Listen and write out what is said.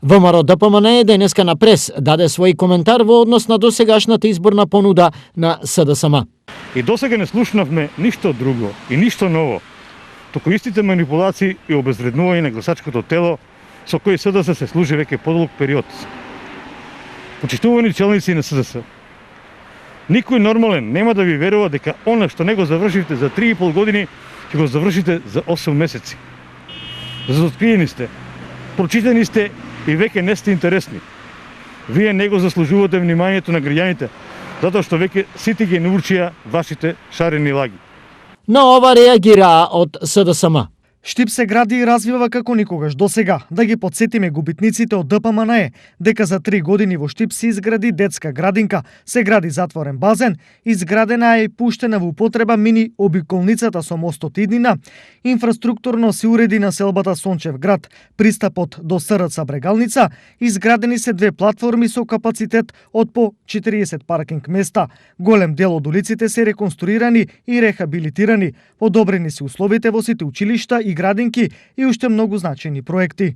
ВМРО ДПМН денеска на прес даде свој коментар во однос на досегашната изборна понуда на СДСМ. И досега не слушнавме ништо друго и ништо ново, туку истите манипулации и обезвреднување на гласачкото тело со кои СДС се служи веќе подолг период. Почитувани челници на СДС, никој нормален нема да ви верува дека она што не го завршивте за 3,5 години, ќе го завршите за 8 месеци. Разоткриени сте, прочитани сте и веќе не сте интересни. Вие не го заслужувате вниманието на граѓаните, затоа што веќе сите ги научија вашите шарени лаги. На ова реагираа од СДСМ. Штип се гради и развива како никогаш досега. Да ги подсетиме губитниците од ДПМН дека за 3 години во Штип се изгради детска градинка, се гради затворен базен, изградена е и пуштена во употреба мини обиколницата со мостот Иднина, инфраструктурно се уреди населбата Сончев град, пристапот до СРЦ Брегалница, изградени се 2 платформи со капацитет од по 40 паркинг места. Голем дел од улиците се реконструирани и рехабилитирани, подобрени се условите во сите училишта и градинки и уште многу значајни проекти.